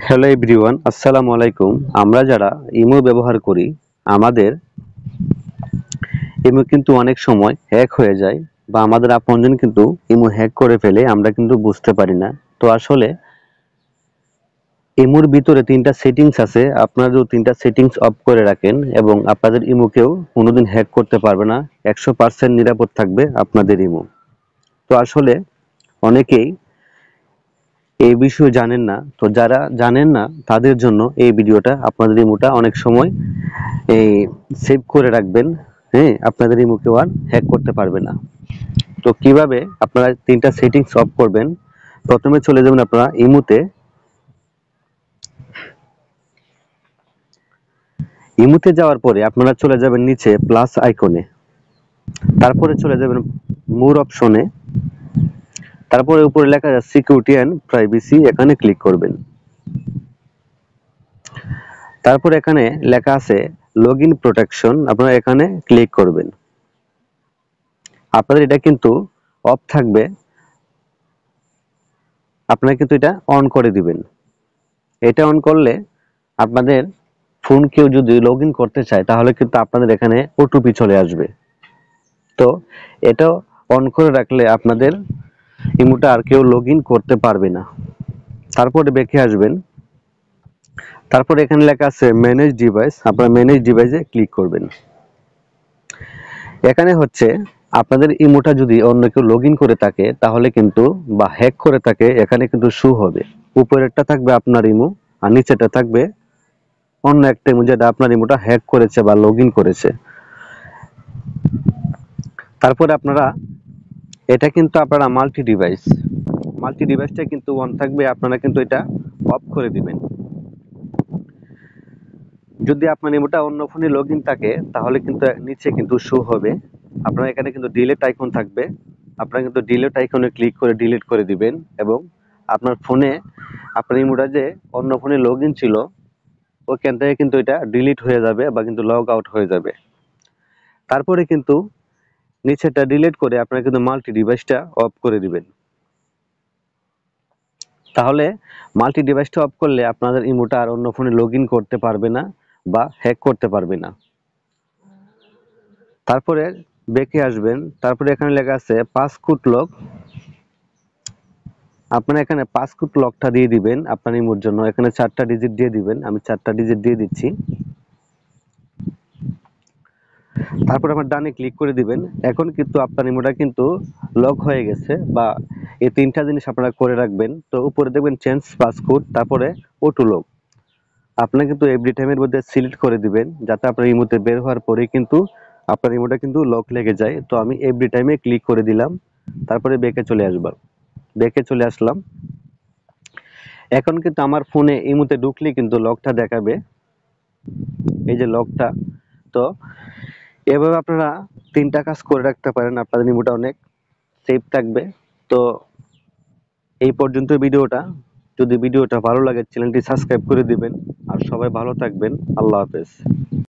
Hello everyone, আসসালামু আলাইকুম। আমরা যারা ইমো ব্যবহার করি, আমাদের ইমো কিন্তু অনেক সময় হ্যাক হয়ে যায় বা আমাদের আপনজন কিন্তু ইমো হ্যাক করে ফেলে, আমরা কিন্তু বুঝতে পারি না। তো আসলে ইমোর ভিতরে ৩টা সেটিংস আছে। আপনারা যদি ৩টা সেটিংস অফ করে রাখেন এবং আপনাদের ইমোকেও কোনোদিন হ্যাক করতে পারবে না। ১০০% নিরাপদ থাকবে আপনাদের ইমো। তো আসলে অনেকেই এই বিষয়ে জানেন না। তো যারা জানেন না তাদের জন্য এই ভিডিওটা। আপনাদের ইমোটা অনেক সময় এই সেভ করে রাখবেন। হ্যাঁ, আপনাদের ইমো কেউ আর হ্যাক করতে পারবে না। তো কিভাবে আপনারা ৩টা সেটিংস অফ করবেন? প্রথমে চলে যাবেন আপনারা ইমোতে। ইমোতে যাওয়ার পরে আপনারা চলে যাবেন নিচে প্লাস আইকনে। তারপরে চলে যাবেন মোর অপশনে। তারপরে উপরে লেখা আছে সিকিউরিটি এন্ড প্রাইভেসি, এখানে ক্লিক করবেন। তারপর এখানে লেখা আছে লগইন প্রোটেকশন, আপনারা এখানে ক্লিক করবেন। আপনাদের এটা কিন্তু অফ থাকবে, আপনারা কিন্তু এটা অন করে দিবেন। এটা অন করলে আপনাদের ফোন কেউ যদি লগইন করতে চায় তাহলে কিন্তু আপনাদের এখানে ওটিপি চলে আসবে। তো এটা অন করে রাখলে আপনাদের ইমোটা আর কেউ লগইন করতে পারবে না। তারপরে ব্যাকে আসবেন। তারপরে এখানে লেখা আছে ম্যানেজ ডিভাইস, আপনারা ম্যানেজ ডিভাইসে ক্লিক করবেন। এখানে হচ্ছে আপনাদের ইমোটা যদি অন্য কেউ লগইন করে থাকে তাহলে কিন্তু বা হ্যাক করে থাকে, এখানে কিন্তু শো হবে। উপরেরটা থাকবে আপনার ইমো আর নিচেটা থাকবে অন্য একটা ইমো যেটা আপনার ইমোটা হ্যাক করেছে বা লগইন করেছে। তারপরে আপনারা এটা কিন্তু আপনারা মাল্টি ডিভাইসটা কিন্তু অন থাকবে, আপনারা কিন্তু এটা অফ করে দিবেন। যদি আপনার ইমোটা অন্য ফোনে লগইন থাকে তাহলে কিন্তু নিচে কিন্তু শো হবে। আপনারা এখানে কিন্তু ডিলিট আইকন থাকবে, আপনারা কিন্তু ডিলিট আইকনে ক্লিক করে ডিলিট করে দিবেন এবং আপনার ফোনে আপনার ইমোটা যে অন্য ফোনে লগইন ছিল ওখান থেকে কিন্তু এটা ডিলিট হয়ে যাবে বা কিন্তু লগ আউট হয়ে যাবে। তারপরে কিন্তু নিচেটা ডিলিট করে আপনারা কিন্তু মাল্টি ডিভাইসটা অফ করে দিবেন। তাহলে মাল্টি ডিভাইসটা অফ করলে আপনাদের ইমোটা আর অন্য ফোনে লগইন করতে পারবে না বা হ্যাক করতে পারবে না। তারপরে ব্যাকে আসবেন। তারপরে এখানে লেখা আছে পাসকোড লক, আপনারা এখানে পাসকোড লকটা দিয়ে দিবেন আপনার ইমোর জন্য। এখানে 4টা ডিজিট দিয়ে দিবেন, আমি 4টা ডিজিট দিয়ে দিচ্ছি। তারপর আমার ডানে ক্লিক করে দিবেন। এখন কিন্তু আপনার ইমোটা কিন্তু লক হয়ে গেছে বা এই 3টা জিনিস আপনারা করে রাখবেন। তো উপরে দেখবেন চেঞ্জ পাসকোড, তারপরে অটো লক। আপনারা কিন্তু এভরি টাইমের মধ্যে সিলেক্ট করে দিবেন যাতে আপনার ইমোতে বের হওয়ার পরে কিন্তু আপনার ইমোটা কিন্তু লক লেগে যায়। তো আমি এভরি টাইমে ক্লিক করে দিলাম। তারপরে ব্যাকে চলে আসলাম। এখন কিন্তু আমার ফোনে ইমোতে ঢুকলে কিন্তু লকটা দেখাবে, এই যে লকটা। তো এভাবে আপনারা 3টা কাজ করে রাখতে পারেন, আপনাদের ইমোটা অনেক সেফ থাকবে। তো এই পর্যন্ত ভিডিওটা। যদি ভিডিওটা ভালো লাগে চ্যানেলটি সাবস্ক্রাইব করে দিবেন। আর সবাই ভালো থাকবেন। আল্লাহ হাফেজ।